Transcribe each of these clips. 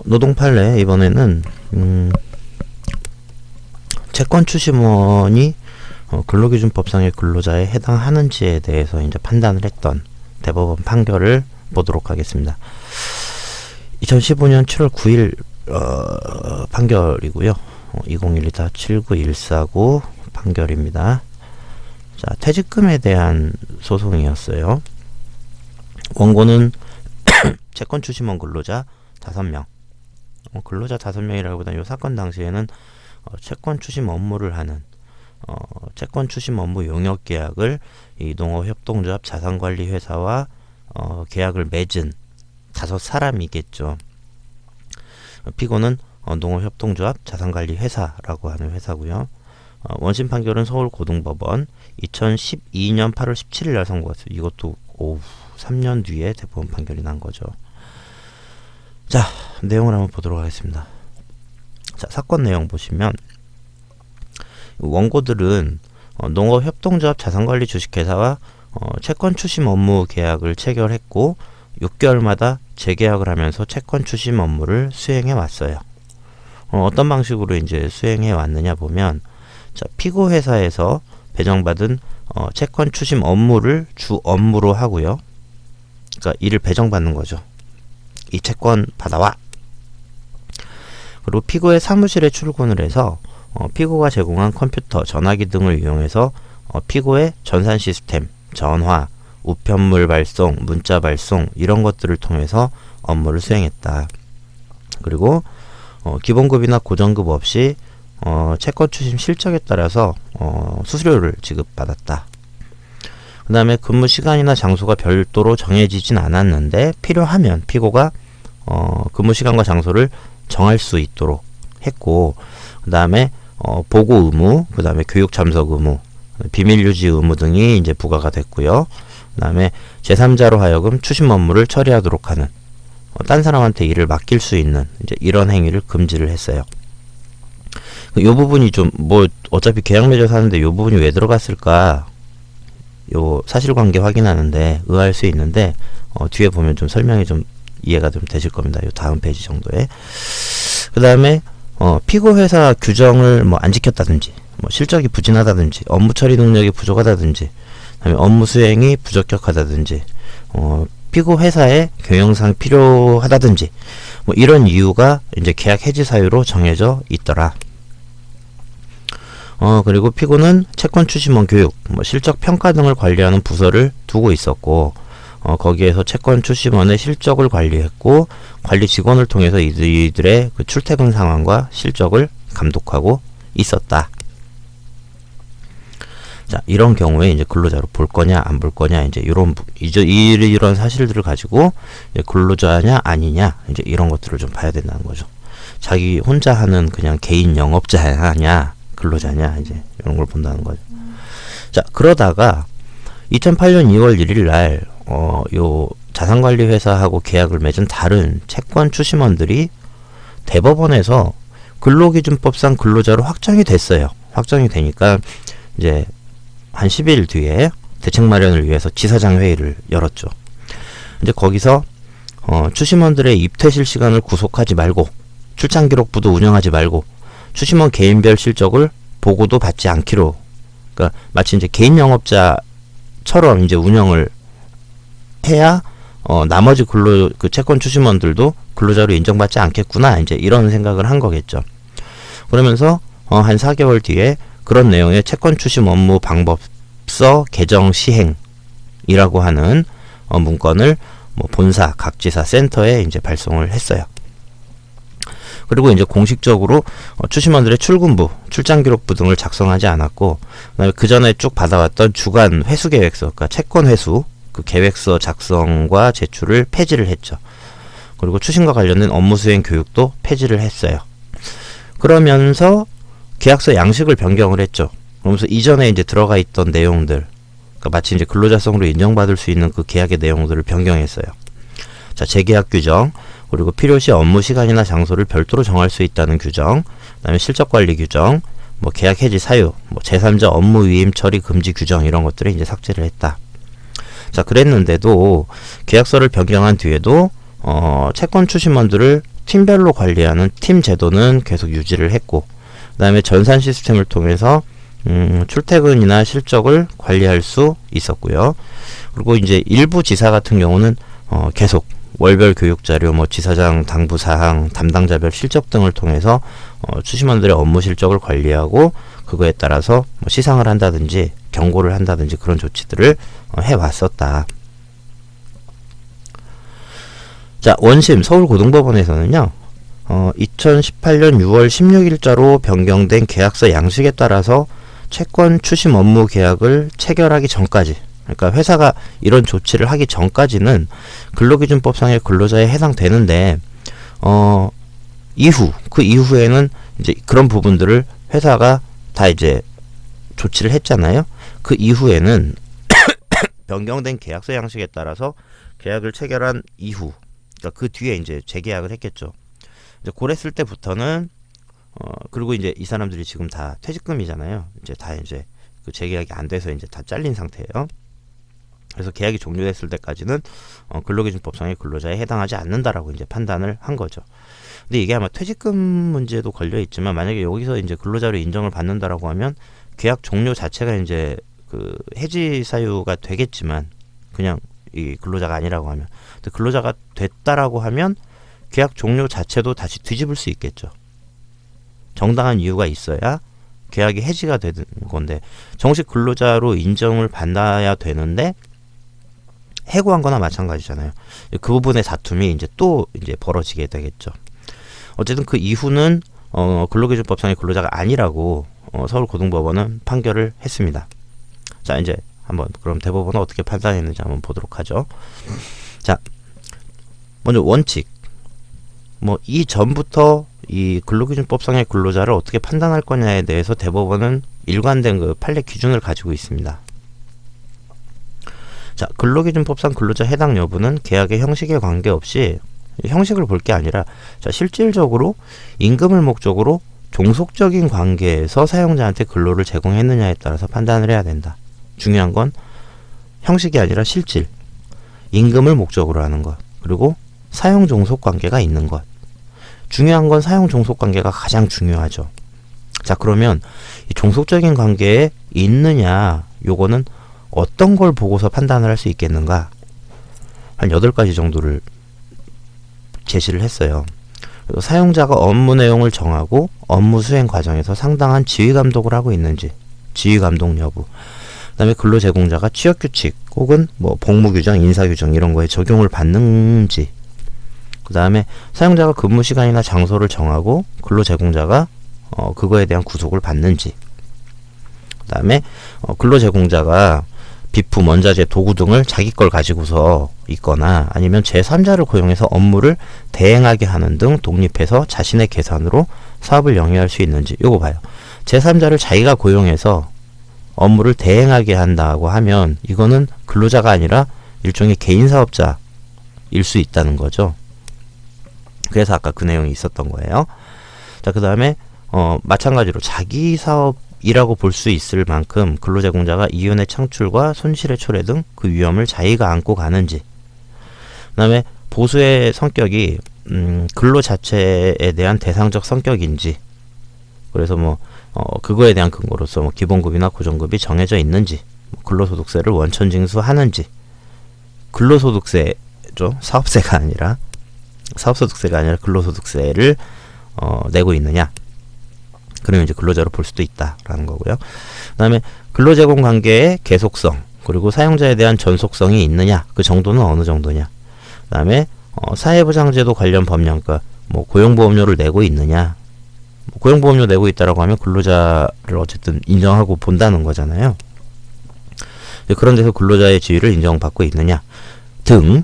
노동 판례 이번에는 채권 추심원이 근로기준법상의 근로자에 해당하는지에 대해서 이제 판단을 했던 대법원 판결을 보도록 하겠습니다. 2015년 7월 9일 판결이고요. 2012-79149 판결입니다. 자, 퇴직금에 대한 소송이었어요. 원고는 채권 추심원 근로자 5명. 근로자 5명이라기보다는 이 사건 당시에는 채권 추심 업무를 하는 채권 추심 업무 용역 계약을 이 농업협동조합 자산관리회사와 계약을 맺은 5사람이겠죠. 피고는 농업협동조합 자산관리회사라고 하는 회사고요. 원심 판결은 서울고등법원 2012년 8월 17일 날 선고했어요. 이것도 3년 뒤에 대법원 판결이 난 거죠. 자, 내용을 한번 보도록 하겠습니다. 자, 사건 내용 보시면 원고들은 농업협동조합 자산관리 주식회사와 채권 추심 업무 계약을 체결했고 6개월마다 재계약을 하면서 채권 추심 업무를 수행해 왔어요. 어떤 방식으로 이제 수행해 왔느냐 보면, 자, 피고 회사에서 배정받은 채권 추심 업무를 주 업무로 하고요. 그러니까 이를 배정받는 거죠. 이 채권 받아와. 그리고 피고의 사무실에 출근을 해서 피고가 제공한 컴퓨터, 전화기 등을 이용해서 피고의 전산 시스템, 전화, 우편물 발송, 문자 발송 이런 것들을 통해서 업무를 수행했다. 그리고 기본급이나 고정급 없이 채권 추심 실적에 따라서 수수료를 지급받았다. 그 다음에 근무 시간이나 장소가 별도로 정해지진 않았는데 필요하면 피고가 근무 시간과 장소를 정할 수 있도록 했고, 그 다음에 보고 의무, 그 다음에 교육 참석 의무, 비밀 유지 의무 등이 이제 부과가 됐고요. 그 다음에 제3자로 하여금 추심 업무를 처리하도록 하는, 딴 사람한테 일을 맡길 수 있는 이제 이런 행위를 금지를 했어요. 이 부분이 좀 어차피 계약 맺어서 하는데 이 부분이 왜 들어갔을까? 요 사실관계 확인하는데 의아할 수 있는데 뒤에 보면 좀 설명이 좀 이해가 좀 되실 겁니다. 요 다음 페이지 정도에. 그 다음에 피고 회사 규정을 안 지켰다든지, 실적이 부진하다든지, 업무 처리 능력이 부족하다든지, 그다음에 업무 수행이 부적격하다든지, 피고 회사의 경영상 필요하다든지, 이런 이유가 이제 계약 해지 사유로 정해져 있더라. 그리고 피고는 채권 추심원 교육, 실적 평가 등을 관리하는 부서를 두고 있었고, 거기에서 채권 추심원의 실적을 관리했고, 관리 직원을 통해서 이들의 그 출퇴근 상황과 실적을 감독하고 있었다. 자, 이런 경우에 이제 근로자로 볼 거냐 안 볼 거냐, 이제 이런 사실들을 가지고 이제 근로자냐 아니냐, 이제 이런 것들을 좀 봐야 된다는 거죠. 자기 혼자 하는 그냥 개인 영업자냐 근로자냐, 이제 이런 걸 본다는 거죠. 자, 그러다가 2008년 2월 1일 날 요 자산관리회사하고 계약을 맺은 다른 채권 추심원들이 대법원에서 근로기준법상 근로자로 확정이 됐어요. 확정이 되니까 이제 한 10일 뒤에 대책 마련을 위해서 지사장 회의를 열었죠. 이제 거기서 추심원들의 입퇴 실시간을 구속하지 말고, 출장 기록부도 운영하지 말고, 추심원 개인별 실적을 보고도 받지 않기로, 그러니까 마치 이제 개인 영업자처럼 이제 운영을 해야 나머지 그 채권 추심원들도 근로자로 인정받지 않겠구나, 이제 이런 생각을 한 거겠죠. 그러면서 한 4개월 뒤에 그런 내용의 채권 추심 업무 방법서 개정 시행이라고 하는 문건을 본사, 각 지사 센터에 이제 발송을 했어요. 그리고 이제 공식적으로 추심원들의 출근부, 출장기록부 등을 작성하지 않았고, 그다음에 그 전에 쭉 받아왔던 주간 회수 계획서, 그러니까 채권 회수 그 계획서 작성과 제출을 폐지를 했죠. 그리고 추심과 관련된 업무 수행 교육도 폐지를 했어요. 그러면서 계약서 양식을 변경을 했죠. 그러면서 이전에 이제 들어가 있던 내용들, 그러니까 마치 이제 근로자성으로 인정받을 수 있는 그 계약의 내용들을 변경했어요. 자, 재계약 규정, 그리고 필요시 업무 시간이나 장소를 별도로 정할 수 있다는 규정, 그다음에 실적관리 규정, 계약 해지 사유, 제3자 업무 위임 처리 금지 규정, 이런 것들을 이제 삭제를 했다. 자, 그랬는데도 계약서를 변경한 뒤에도 채권 추심원들을 팀별로 관리하는 팀 제도는 계속 유지를 했고, 그 다음에 전산 시스템을 통해서 출퇴근이나 실적을 관리할 수 있었고요. 그리고 이제 일부 지사 같은 경우는 계속 월별 교육 자료, 뭐 지사장 당부 사항, 담당자별 실적 등을 통해서 추심원들의 업무 실적을 관리하고 그거에 따라서 뭐 시상을 한다든지 경고를 한다든지 그런 조치들을 해왔었다. 자, 원심 서울고등법원에서는요, 2018년 6월 16일자로 변경된 계약서 양식에 따라서 채권 추심 업무 계약을 체결하기 전까지, 그러니까 회사가 이런 조치를 하기 전까지는 근로기준법상의 근로자에 해당되는데, 그 이후에는 이제 그런 부분들을 회사가 다 이제 조치를 했잖아요. 그 이후에는 변경된 계약서 양식에 따라서 계약을 체결한 이후, 그러니까 그 뒤에 이제 재계약을 했겠죠. 이제 그랬을 때부터는 그리고 이제 이 사람들이 지금 다 퇴직금이잖아요. 이제 다 이제 그 재계약이 안 돼서 이제 다 잘린 상태예요. 그래서 계약이 종료됐을 때까지는 근로기준법상의 근로자에 해당하지 않는다라고 이제 판단을 한 거죠. 근데 이게 아마 퇴직금 문제도 걸려 있지만, 만약에 여기서 이제 근로자로 인정을 받는다라고 하면 계약 종료 자체가 이제 그 해지 사유가 되겠지만, 그냥 이 근로자가 아니라고 하면, 근데 근로자가 됐다라고 하면 계약 종료 자체도 다시 뒤집을 수 있겠죠. 정당한 이유가 있어야 계약이 해지가 되는 건데, 정식 근로자로 인정을 받아야 되는데 해고한 거나 마찬가지잖아요. 그 부분의 다툼이 이제 또 이제 벌어지게 되겠죠. 어쨌든 그 이후는 근로기준법상의 근로자가 아니라고 서울고등법원은 판결을 했습니다. 자, 이제 한번 그럼 대법원은 어떻게 판단했는지 한번 보도록 하죠. 자, 먼저 원칙. 뭐 이전부터 이 근로기준법상의 근로자를 어떻게 판단할 거냐에 대해서 대법원은 일관된 그 판례 기준을 가지고 있습니다. 자, 근로기준법상 근로자 해당 여부는 계약의 형식에 관계없이, 형식을 볼 게 아니라, 자, 실질적으로 임금을 목적으로 종속적인 관계에서 사용자한테 근로를 제공했느냐에 따라서 판단을 해야 된다. 중요한 건 형식이 아니라 실질, 임금을 목적으로 하는 것, 그리고 사용 종속 관계가 있는 것. 중요한 건 사용 종속 관계가 가장 중요하죠. 자, 그러면 이 종속적인 관계에 있느냐, 요거는 어떤 걸 보고서 판단을 할 수 있겠는가? 한 8가지 정도를 제시를 했어요. 그래서 사용자가 업무 내용을 정하고 업무 수행 과정에서 상당한 지휘 감독을 하고 있는지, 지휘 감독 여부. 그다음에 근로 제공자가 취업 규칙 혹은 뭐 복무 규정, 인사 규정 이런 거에 적용을 받는지. 그다음에 사용자가 근무 시간이나 장소를 정하고 근로 제공자가 그거에 대한 구속을 받는지. 그다음에 근로 제공자가 비품, 원자재, 도구 등을 자기 걸 가지고서 있거나 아니면 제3자를 고용해서 업무를 대행하게 하는 등 독립해서 자신의 계산으로 사업을 영위할 수 있는지. 요거 봐요. 제3자를 자기가 고용해서 업무를 대행하게 한다고 하면 이거는 근로자가 아니라 일종의 개인 사업자일 수 있다는 거죠. 그래서 아까 그 내용이 있었던 거예요. 자, 그 다음에 마찬가지로 자기 사업이라고 볼 수 있을 만큼 근로제공자가 이윤의 창출과 손실의 초래 등 그 위험을 자기가 안고 가는지. 그 다음에 보수의 성격이 근로 자체에 대한 대상적 성격인지, 그래서 뭐 그거에 대한 근거로서 뭐 기본급이나 고정급이 정해져 있는지, 근로소득세를 원천징수하는지, 근로소득세죠, 사업소득세가 아니라 근로소득세를 내고 있느냐. 그러면 이제 근로자로 볼 수도 있다라는 거고요. 그 다음에 근로제공 관계의 계속성, 그리고 사용자에 대한 전속성이 있느냐, 그 정도는 어느 정도냐. 그 다음에 사회보장제도 관련 법령과 뭐 고용보험료를 내고 있느냐. 고용보험료 내고 있다라고 하면 근로자를 어쨌든 인정하고 본다는 거잖아요. 그런 데서 근로자의 지위를 인정받고 있느냐 등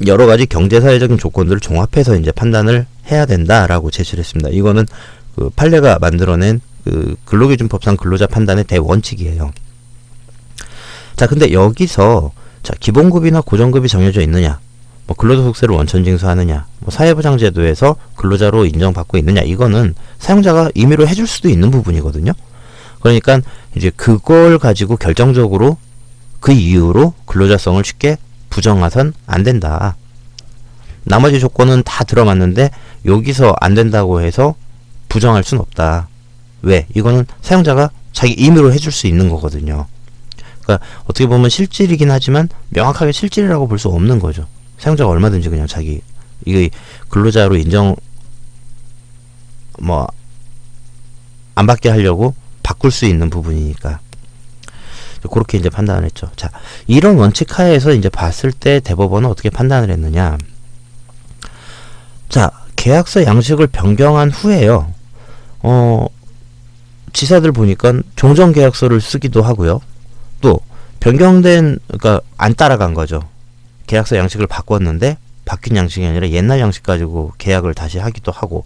여러 가지 경제사회적인 조건들을 종합해서 이제 판단을 해야 된다라고 제시를 했습니다. 이거는 그 판례가 만들어낸 그 근로기준법상 근로자 판단의 대원칙이에요. 자, 근데 여기서 자, 기본급이나 고정급이 정해져 있느냐, 뭐 근로소득세를 원천징수하느냐, 뭐 사회보장제도에서 근로자로 인정받고 있느냐, 이거는 사용자가 임의로 해줄 수도 있는 부분이거든요. 그러니까 이제 그걸 가지고 결정적으로 그 이유로 근로자성을 쉽게 부정해선 안 된다. 나머지 조건은 다 들어맞는데 여기서 안 된다고 해서 부정할 순 없다. 왜? 이거는 사용자가 자기 임의로 해줄 수 있는 거거든요. 그러니까 어떻게 보면 실질이긴 하지만 명확하게 실질이라고 볼 수 없는 거죠. 사용자가 얼마든지 그냥 자기 이게 근로자로 인정 뭐 안 받게 하려고 바꿀 수 있는 부분이니까 그렇게 이제 판단을 했죠. 자, 이런 원칙 하에서 이제 봤을 때 대법원은 어떻게 판단을 했느냐? 자, 계약서 양식을 변경한 후에요. 지사들 보니까 종전 계약서를 쓰기도 하고요. 또 변경된 그러니까 안 따라간 거죠. 계약서 양식을 바꿨는데 바뀐 양식이 아니라 옛날 양식 가지고 계약을 다시 하기도 하고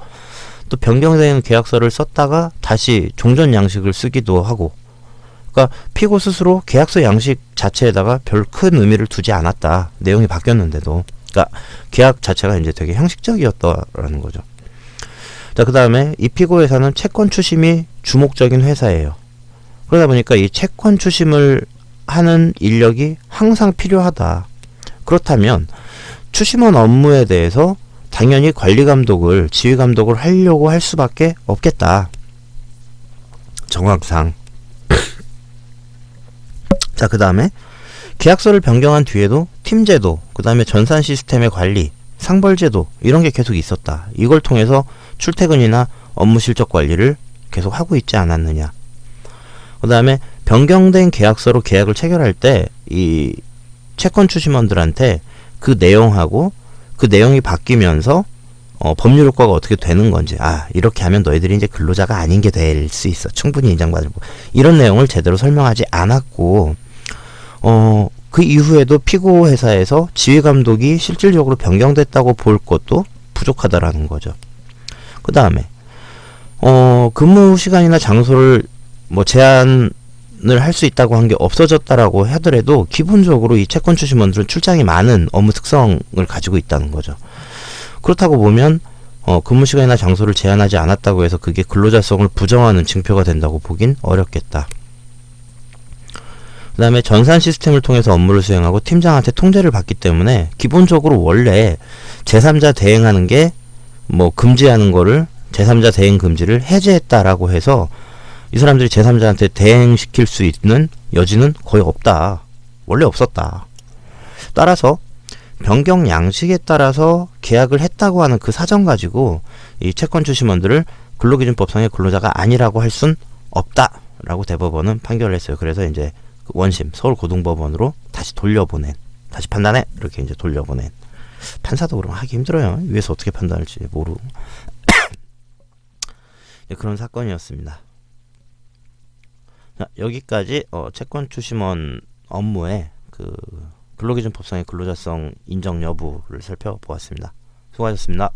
또 변경된 계약서를 썼다가 다시 종전 양식을 쓰기도 하고 그러니까 피고 스스로 계약서 양식 자체에다가 별 큰 의미를 두지 않았다. 내용이 바뀌었는데도 그러니까 계약 자체가 이제 되게 형식적이었다라는 거죠. 자, 그 다음에 이 피고 회사는 채권 추심이 주목적인 회사예요. 그러다 보니까 이 채권 추심을 하는 인력이 항상 필요하다. 그렇다면 추심원 업무에 대해서 당연히 관리 감독을, 지휘 감독을 하려고 할 수밖에 없겠다. 정황상. 자, 그 다음에 계약서를 변경한 뒤에도 팀제도, 그 다음에 전산 시스템의 관리, 상벌제도 이런 게 계속 있었다. 이걸 통해서 출퇴근이나 업무 실적 관리를 계속 하고 있지 않았느냐. 그 다음에 변경된 계약서로 계약을 체결할 때 이 채권 추심원들한테 그 내용하고 그 내용이 바뀌면서 법률 효과가 어떻게 되는 건지, 이렇게 하면 너희들이 이제 근로자가 아닌 게 될 수 있어. 충분히 인정받을 거. 이런 내용을 제대로 설명하지 않았고, 그 이후에도 피고 회사에서 지휘 감독이 실질적으로 변경됐다고 볼 것도 부족하다라는 거죠. 그 다음에, 근무 시간이나 장소를 뭐 제한을 할 수 있다고 한 게 없어졌다라고 하더라도 기본적으로 이 채권 추심원들은 출장이 많은 업무 특성을 가지고 있다는 거죠. 그렇다고 보면 근무 시간이나 장소를 제한하지 않았다고 해서 그게 근로자성을 부정하는 증표가 된다고 보긴 어렵겠다. 그 다음에 전산 시스템을 통해서 업무를 수행하고 팀장한테 통제를 받기 때문에 기본적으로 원래 제3자 대행하는 게 뭐 금지하는 거를 제3자 대행 금지를 해제했다라고 해서 이 사람들이 제3자한테 대행시킬 수 있는 여지는 거의 없다. 원래 없었다. 따라서 변경 양식에 따라서 계약을 했다고 하는 그 사정 가지고 이 채권 추심원들을 근로기준법상의 근로자가 아니라고 할 순 없다라고 대법원은 판결을 했어요. 그래서 이제 원심 서울고등법원으로 다시 돌려보낸, 다시 판단해 이렇게 이제 돌려보낸. 판사도 그럼 하기 힘들어요. 위에서 어떻게 판단할지 모르고. 그런 사건이었습니다. 자, 여기까지 채권 추심원 업무의 그 근로기준법상의 근로자성 인정 여부를 살펴보았습니다. 수고하셨습니다.